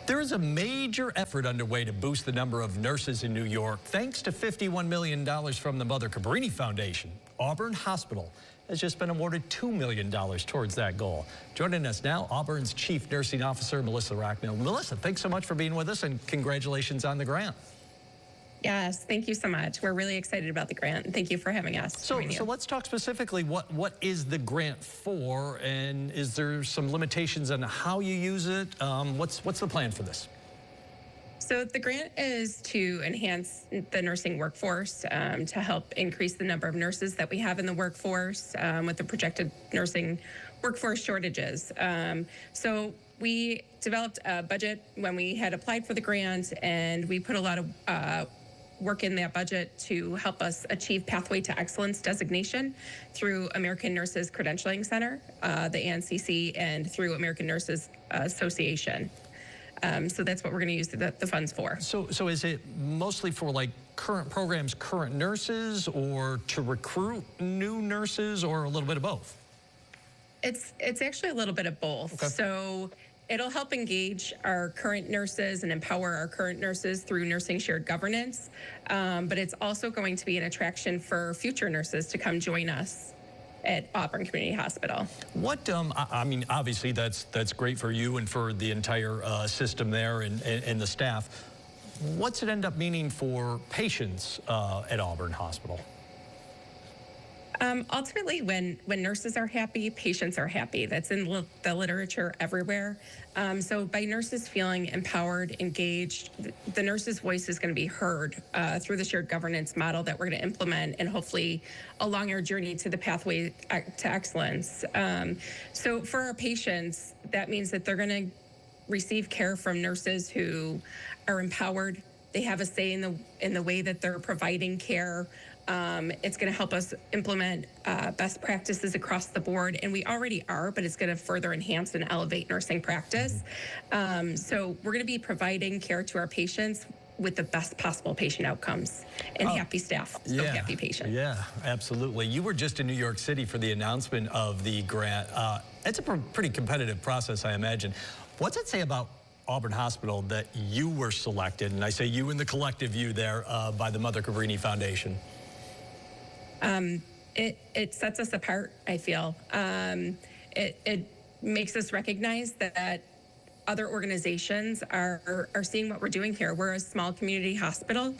There is a major effort underway to boost the number of nurses in New York. Thanks to $51 million from the Mother Cabrini Foundation, Auburn Hospital has just been awarded $2 million towards that goal. Joining us now, Auburn's Chief Nursing Officer, Melissa Rackmill. Melissa, thanks so much for being with us, and congratulations on the grant. Yes, thank you so much. We're really excited about the grant, and thank you for having us. So let's talk specifically, what is the grant for, and is there some limitations on how you use it? What's the plan for this? So the grant is to enhance the nursing workforce, to help increase the number of nurses that we have in the workforce with the projected nursing workforce shortages. So we developed a budget when we had applied for the grant, and we put a lot of work in that budget to help us achieve Pathway to Excellence designation through American Nurses Credentialing Center, the ANCC, and through American Nurses Association. So that's what we're going to use the funds for. So is it mostly for like current programs, current nurses, or to recruit new nurses, or a little bit of both? It's actually a little bit of both. Okay. So it'll help engage our current nurses and empower our current nurses through nursing shared governance. But it's also going to be an attraction for future nurses to come join us at Auburn Community Hospital. What, I mean, obviously that's great for you and for the entire system there and the staff. What's it end up meaning for patients at Auburn Hospital? Ultimately, when nurses are happy, patients are happy. That's in the literature everywhere. So by nurses feeling empowered, engaged, the nurse's voice is going to be heard through the shared governance model that we're going to implement, and hopefully along our journey to the pathway to excellence. So for our patients, that means that they're going to receive care from nurses who are empowered. They have a say in the way that they're providing care. It's going to help us implement best practices across the board, and we already are, but it's going to further enhance and elevate nursing practice. So we're going to be providing care to our patients with the best possible patient outcomes and happy staff, so happy patients. Yeah, absolutely. You were just in New York City for the announcement of the grant. It's a pretty competitive process, I imagine. What's it say about Auburn Hospital that you were selected, and I say you in the collective you there, by the Mother Cabrini Foundation? It sets us apart, I feel. It makes us recognize that other organizations are seeing what we're doing here. We're a small community hospital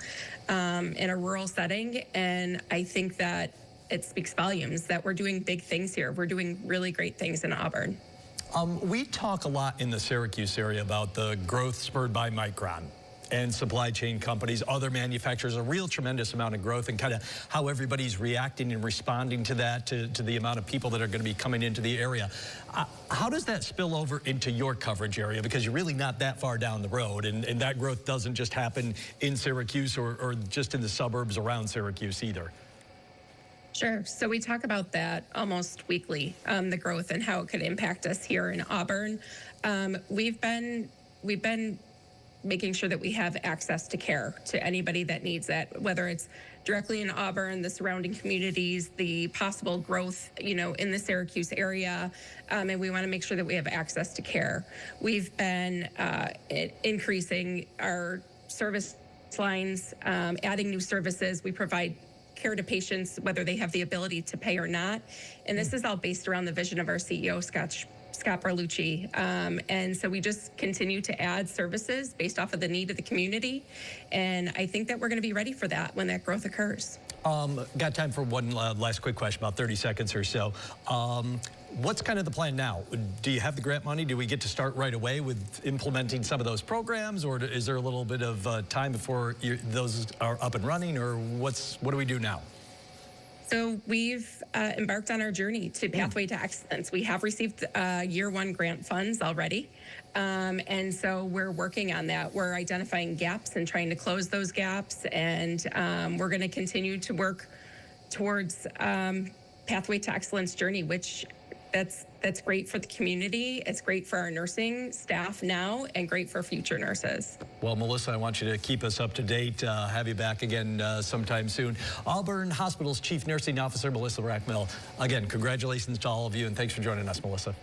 in a rural setting, and I think that it speaks volumes that we're doing big things here. We're doing really great things in Auburn. We talk a lot in the Syracuse area about the growth spurred by Micron and supply chain companies, other manufacturers, a real tremendous amount of growth, and kind of how everybody's reacting and responding to that, to the amount of people that are going to be coming into the area. How does that spill over into your coverage area? Because you're really not that far down the road, and that growth doesn't just happen in Syracuse or just in the suburbs around Syracuse either. Sure. So we talk about that almost weekly, the growth and how it could impact us here in Auburn. We've been making sure that we have access to care to anybody that needs that, whether it's directly in Auburn, the surrounding communities, the possible growth, in the Syracuse area, and we want to make sure that we have access to care. We've been increasing our service lines, adding new services. We provide care to patients whether they have the ability to pay or not, and this is all based around the vision of our CEO, Scott Berlucci. And so we just continue to add services based off of the need of the community. And I think that we're going to be ready for that when that growth occurs. Got time for one last quick question, about 30 seconds or so. What's kind of the plan now? Do you have the grant money? Do we get to start right away with implementing some of those programs, or is there a little bit of time before those are up and running, or what do we do now? So we've embarked on our journey to Pathway to Excellence. We have received year one grant funds already. And so we're working on that. We're identifying gaps and trying to close those gaps. And we're going to continue to work towards Pathway to Excellence journey, which that's great for the community. It's great for our nursing staff now, and great for future nurses. Well, Melissa, I want you to keep us up to date. Have you back again sometime soon. Auburn Hospital's Chief Nursing Officer, Melissa Rackmill. Again, congratulations to all of you, and thanks for joining us, Melissa.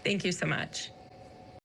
Thank you so much.